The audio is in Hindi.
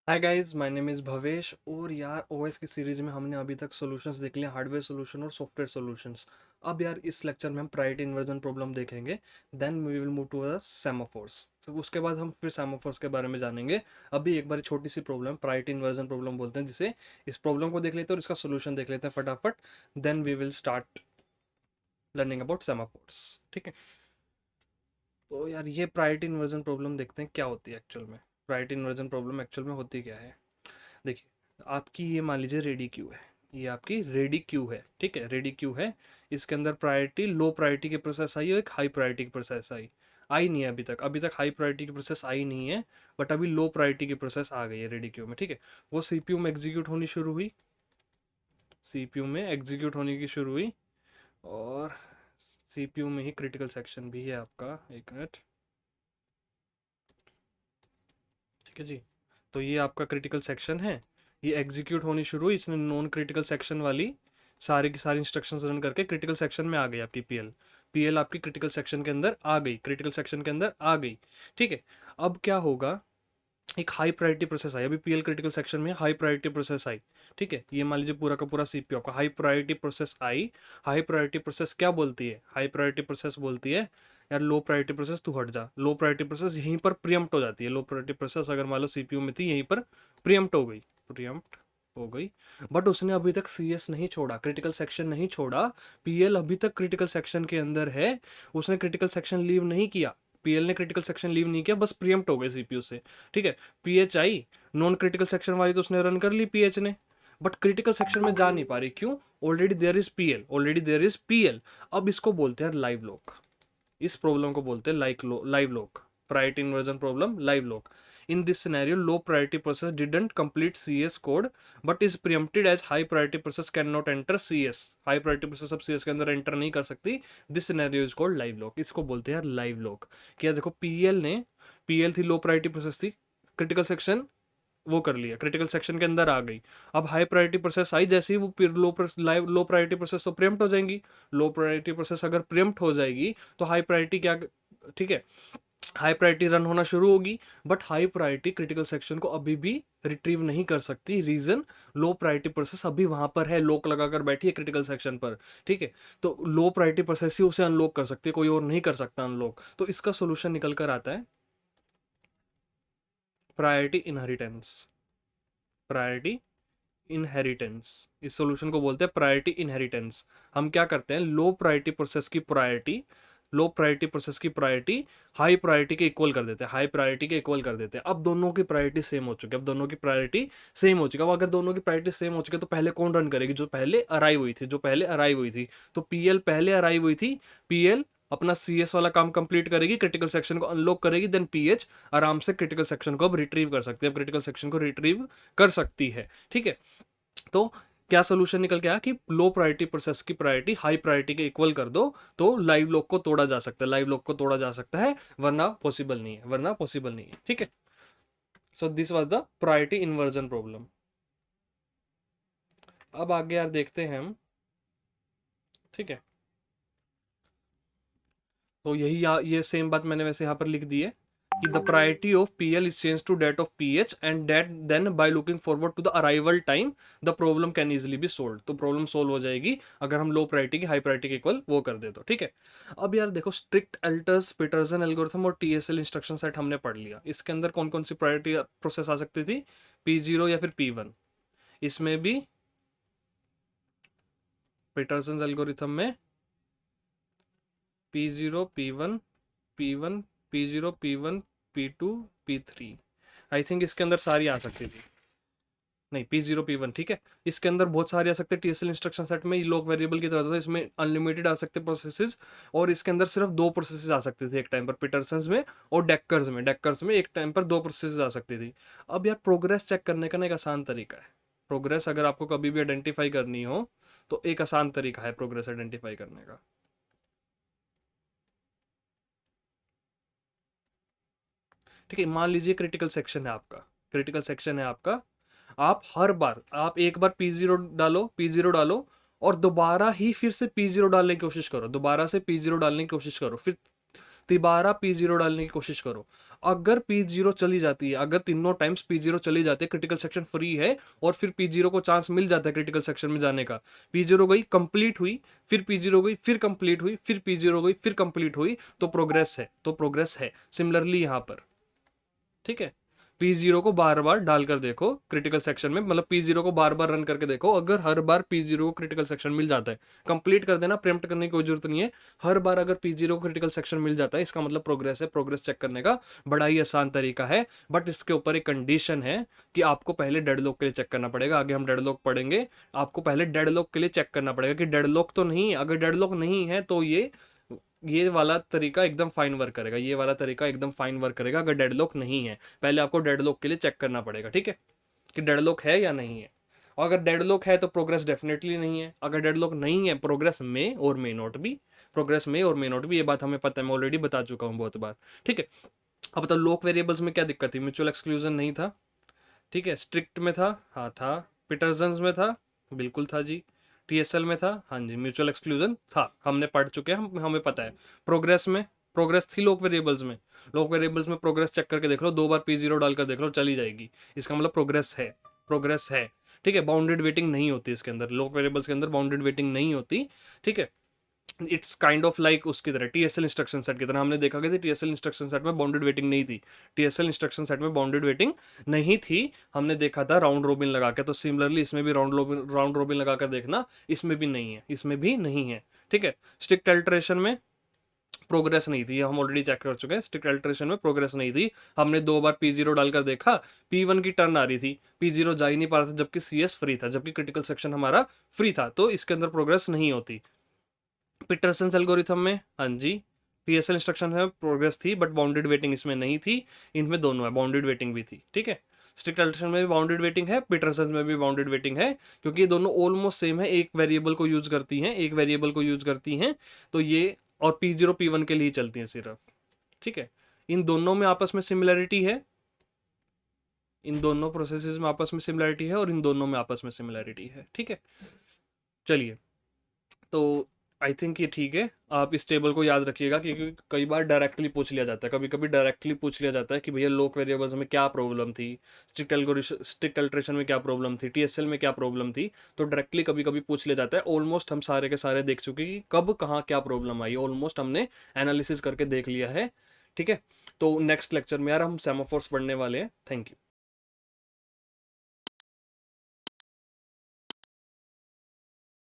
Hi guys, my name is Bhavesh. और यार ओएस की सीरीज में हमने अभी तक सॉल्यूशंस देख लिए, हार्डवेयर सॉल्यूशन और सॉफ्टवेयर सॉल्यूशंस। अब यार इस लेक्चर में हम प्रायोरिटी इन्वर्जन प्रॉब्लम देखेंगे। Then we will move to the semaphores. तो उसके बाद हम फिर सेमाफोर्स के बारे में जानेंगे। अभी एक बार छोटी सी प्रॉब्लम प्रायोरिटी इन्वर्जन प्रॉब्लम बोलते हैं, जिसे इस प्रॉब्लम को देख लेते हैं और इसका सोल्यूशन देख लेते हैं फटाफट। Then we will start learning about semaphores. ठीक है, तो यार ये प्रायोरिटी इन्वर्जन प्रॉब्लम देखते हैं क्या होती है एक्चुअल में। प्रायोरिटी इन्वर्जन प्रॉब्लम एक्चुअल में होती क्या है। देखिए, आपकी ये मान लीजिए रेडी क्यू है। ये आपकी रेडी क्यू है, ठीक है, रेडी क्यू है। इसके अंदर प्रायोरिटी, लो प्रायोरिटी की प्रोसेस आई और एक हाई प्रायोरिटी की प्रोसेस आई। आई नहीं है अभी तक हाई प्रायोरिटी की प्रोसेस आई नहीं है। बट अभी लो प्रायोरिटी की प्रोसेस आ गई है रेडी क्यू में, ठीक है। वो सीपीयू में एग्जीक्यूट होनी शुरू हुई, सीपीयू में एग्जीक्यूट होने की शुरू हुई। और सीपीयू में ही क्रिटिकल सेक्शन भी है आपका, एक मिनट, ठीक है जी। तो ये आपका क्रिटिकल सेक्शन है, ये एग्जीक्यूट होनी शुरू हुई। इसने नॉन क्रिटिकल सेक्शन वाली सारी की सारी इंस्ट्रक्शंस रन करके क्रिटिकल सेक्शन में आ गई आपकी पीएल। पीएल आपकी क्रिटिकल सेक्शन के अंदर आ गई, क्रिटिकल सेक्शन के अंदर आ गई, ठीक है। अब क्या होगा, एक हाई प्रायोरिटी प्रोसेस आई। अभी पीएल क्रिटिकल सेक्शन में हाई प्रायोरिटी प्रोसेस आई, ठीक है। ये मान लीजिए पूरा का पूरा सीपीयू का high priority process I. High priority process क्या बोलती है, हाई प्रायोरिटी प्रोसेस बोलती है यार लो प्रायोरिटी प्रोसेस तू हट जा। लो प्रायोरिटी प्रोसेस यहीं पर प्रियम्प्ट हो जाती है। लो प्रायोरिटी प्रोसेस अगर मान लो सीपीयू में थी, यहीं पर प्रियम्प्ट हो गई, प्रियम्प्ट हो गई। बट उसने अभी तक सीएस नहीं छोड़ा, क्रिटिकल सेक्शन नहीं छोड़ा। पीएल अभी तक क्रिटिकल सेक्शन के अंदर है, उसने क्रिटिकल सेक्शन लीव नहीं किया। पीएल ने क्रिटिकल सेक्शन लीव नहीं किया, बस प्रियम्प्ट हो गए सीपीयू से, ठीक है। PH I, non critical section वाली तो उसने रन कर ली पीएच ने, बट क्रिटिकल सेक्शन में जा नहीं पा रही, क्यों? Already there is PL, already there is PL. अब इसको बोलते हैं लाइव लॉक। इस प्रॉब्लम को बोलते हैं live lock, priority inversion problem, live lock. In this scenario, low priority process didn't complete CS code but is preempted as high priority process cannot enter CS. High priority process अब CS के अंदर एंटर नहीं कर सकती। This scenario is called live lock. इसको बोलते हैं लाइव लॉक। क्या देखो, पीएल थी, लो प्रायोरिटी प्रोसेस थी, क्रिटिकल सेक्शन वो कर लिया, क्रिटिकल सेक्शन के अंदर आ गई। अब हाई प्रायोरिटी प्रोसेस आई, जैसे ही वो लो प्रायोरिटी प्रोसेस तो प्रियम्प्ट हो जाएंगी। लो प्रायोरिटी प्रोसेस अगर प्रियम्प्ट हो जाएगी तो हाई प्रायोरिटी क्या, ठीक है, हाई प्रायोरिटी रन होना शुरू होगी। But high priority critical section को अभी भी रिट्रीव नहीं कर सकती। रीजन, लो प्रायोरिटी प्रोसेस अभी वहां पर है, लॉक लगाकर बैठी है क्रिटिकल सेक्शन पर, ठीक है। तो लो प्रायोरिटी प्रोसेस ही उसे अनलॉक कर सकती है, कोई और नहीं कर सकता अनलॉक। तो इसका सोल्यूशन निकल कर आता है प्रायोरिटी इनहेरिटेंस। प्रायोरिटी इनहेरिटेंस, इस सॉल्यूशन को बोलते हैं प्रायोरिटी इनहेरिटेंस। हम क्या करते हैं, लो प्रायोरिटी प्रोसेस की प्रायोरिटी हाई प्रायोरिटी के इक्वल कर देते हैं, हाई प्रायोरिटी के इक्वल कर देते हैं। अब दोनों की प्रायोरिटी सेम हो चुकी है, अब दोनों की प्रायोरिटी सेम हो चुकी है। अब अगर दोनों की प्रायोरिटी सेम हो चुकी है तो पहले कौन रन करेगी, जो पहले अराइव हुई थी, जो पहले अराइव हुई थी। तो पीएल पहले अराइव हुई थी, पीएल अपना सीएस वाला काम कंप्लीट करेगी, क्रिटिकल सेक्शन को अनलॉक करेगी। देन पीएच आराम से क्रिटिकल सेक्शन को अब रिट्रीव कर सकती है, अब क्रिटिकल सेक्शन को रिट्रीव कर सकती है, ठीक है। तो क्या सोल्यूशन निकल के आया कि लो प्रायोरिटी प्रोसेस की प्रायोरिटी हाई प्रायोरिटी के इक्वल कर दो, तो लाइव लॉक को तोड़ा जा सकता है, लाइव लॉक को तोड़ा जा सकता है, वरना पॉसिबल नहीं है, वरना पॉसिबल नहीं है, ठीक है। So this was the priority inversion problem. अब आगे यार देखते हैं हम, ठीक है। तो ये सेम बात मैंने वैसे यहाँ पर लिख दी है कि the priority of PL is change to that of PH and that then by looking forward to the arrival time the problem can easily be solve. तो प्रॉब्लम सोल्व हो जाएगी अगर हम लो प्रायोरिटी की हाई प्रायोरिटी के इक्वल वो कर दे तो, ठीक है। अब यार देखो, स्ट्रिक्ट अल्टर्स पीटरसन एल्गोरिथम और टीएसएल इंस्ट्रक्शन सेट हमने पढ़ लिया। इसके अंदर कौन कौन सी प्रायोरिटी प्रोसेस आ सकती थी, P0 या फिर P1। इसमें भी पीटरसन एल्गोरिथम में P0 P1 P1 P0 P1 P2 P3, I think इसके अंदर सारी आ सकती थी। नहीं, P0 P1, ठीक है। इसके अंदर बहुत सारे आ सकते हैं। टीएसएल इंस्ट्रक्शन सेट में लॉक वेरिएबल की तरह था, इसमें अनलिमिटेड आ सकते प्रोसेसेस। और इसके अंदर सिर्फ दो प्रोसेसेस आ सकते थे एक टाइम पर, पीटरसन्स में और डेक्कर्स में एक टाइम पर दो प्रोसेसेस आ सकती थी। अब यार प्रोग्रेस चेक करने का ना एक आसान तरीका है। प्रोग्रेस अगर आपको कभी भी आइडेंटिफाई करनी हो तो एक आसान तरीका है प्रोग्रेस आइडेंटिफाई करने का। ठीक है, मान लीजिए क्रिटिकल सेक्शन है आपका, क्रिटिकल सेक्शन है आपका। आप हर बार, आप एक बार P0 डालो और दोबारा ही फिर से P0 डालने की कोशिश करो, दोबारा से P0 डालने की कोशिश करो, फिर दोबारा P0 डालने की कोशिश करो। अगर P0 चली जाती है, अगर तीनों टाइम्स P0 चली जाती है, क्रिटिकल सेक्शन फ्री है और फिर P0 को चांस मिल जाता है क्रिटिकल सेक्शन में जाने का, P0 गई, कंप्लीट हुई, फिर P0 गई, फिर कंप्लीट हुई, फिर P0 गई, फिर कंप्लीट हुई, तो प्रोग्रेस है, तो प्रोग्रेस है। सिमिलरली यहां पर, ठीक है, P0 को बार बार डालकर देखो क्रिटिकल सेक्शन में, मतलब P0 को बार बार रन करके देखो। अगर हर बार P0 को क्रिटिकल सेक्शन मिल जाता है, कंप्लीट कर देना, प्रेम्प्ट करने की कोई जरूरत नहीं है। हर बार अगर P0 को क्रिटिकल सेक्शन मिल जाता है, इसका मतलब प्रोग्रेस है। प्रोग्रेस चेक करने का बड़ा ही आसान तरीका है, बट इसके ऊपर एक कंडीशन है कि आपको पहले डेडलॉक के लिए चेक करना पड़ेगा। आगे हम डेडलॉक पढ़ेंगे, आपको पहले डेडलॉक के लिए चेक करना पड़ेगा कि डेडलॉक तो नहीं है। अगर डेडलॉक नहीं है तो ये वाला तरीका एकदम फाइन वर्क करेगा, ये वाला तरीका एकदम फाइन वर्क करेगा। अगर डेडलॉक नहीं है, पहले आपको डेडलॉक के लिए चेक करना पड़ेगा, ठीक है, कि डेडलॉक है या नहीं है। और अगर डेडलॉक है तो प्रोग्रेस डेफिनेटली नहीं है। अगर डेडलॉक नहीं है, प्रोग्रेस में और मे नॉट भी, प्रोग्रेस में और मे नॉट भी, ये बात हमें पता है, मैं ऑलरेडी बता चुका हूँ बहुत बार, ठीक है। अब बताओ लॉक वेरिएबल्स में क्या दिक्कत थी? म्यूचुअल एक्सक्लूजन नहीं था, ठीक है। स्ट्रिक्ट में था, हाँ था। पीटरसन्स में था, बिल्कुल था जी। टीएसएल में था, हाँ जी, म्यूचुअल एक्सक्लूजन था, हमने पढ़ चुके हैं, हमें पता है। प्रोग्रेस में, प्रोग्रेस थी लॉक वेरिएबल्स में, लॉक वेरिएबल्स में प्रोग्रेस चेक करके देख लो, 2 बार P0 डालकर देख लो, चली जाएगी। इसका मतलब प्रोग्रेस है, प्रोग्रेस है, ठीक है। बाउंडेड वेटिंग नहीं होती इसके अंदर, लॉक वेरिएबल्स के अंदर बाउंडेड वेटिंग नहीं होती, ठीक है। इट्स काइंड ऑफ लाइक उसकी तरह, टीएसएल इंस्ट्रक्शन सेट की तरह। हमने देखा कि टीएसएल इंस्ट्रक्शन सेट में बाउंडेड वेटिंग नहीं थी, टीएसएल इंस्ट्रक्शन सेट में बाउंडेड वेटिंग नहीं थी, हमने देखा था राउंड रोबिन लगा के। तो सिमिलरली इसमें भी राउंड रोबिन लगाकर देखना, इसमें भी नहीं है, इसमें भी नहीं है, ठीक है। स्ट्रिक्ट अल्टरेशन में प्रोग्रेस नहीं थी, हम ऑलरेडी चेक कर चुके हैं, स्ट्रिक्ट अल्टरेशन में प्रोग्रेस नहीं थी। हमने 2 बार P0 डालकर देखा, P1 की टर्न आ रही थी, P0 जा ही नहीं पा रहा था, जबकि CS फ्री था, जबकि क्रिटिकल सेक्शन हमारा फ्री था, तो इसके अंदर प्रोग्रेस नहीं होती। पीटरसन एल्गोरिथम में, हाँ जी, PSL इंस्ट्रक्शन में प्रोग्रेस थी, बट बाउंडेड वेटिंग इसमें नहीं थी। इनमें दोनों है, बाउंडेड वेटिंग भी थी, ठीक है। स्ट्रिक्ट अल्टरेशन में भी बाउंडेड वेटिंग है, पीटरसन में भी बाउंडेड वेटिंग है, क्योंकि ये दोनों ऑलमोस्ट सेम है, एक वेरिएबल को यूज करती हैं, एक वेरिएबल को यूज करती हैं, तो ये और P0 P1 के लिए ही चलती हैं सिर्फ, ठीक है। इन दोनों में आपस में सिमिलैरिटी है, इन दोनों प्रोसेसेस में आपस में सिमिलैरिटी है, और इन दोनों में आपस में सिमिलैरिटी है, ठीक है। चलिए, तो आई थिंक ये ठीक है, आप इस टेबल को याद रखिएगा, क्योंकि कई बार डायरेक्टली पूछ लिया जाता है, कभी कभी डायरेक्टली पूछ लिया जाता है कि भैया लॉक वेरिएबल्स में क्या प्रॉब्लम थी, स्ट्रिक्ट अल्टरेशन में क्या प्रॉब्लम थी, टीएसएल में क्या प्रॉब्लम थी। तो डायरेक्टली कभी कभी पूछ लिया जाता है। ऑलमोस्ट हम सारे के सारे देख चुके कि कब कहाँ क्या प्रॉब्लम आई, ऑलमोस्ट हमने एनालिसिस करके देख लिया है, ठीक है। तो नेक्स्ट लेक्चर में यार हम सेमाफोर्स पढ़ने वाले हैं। Thank you.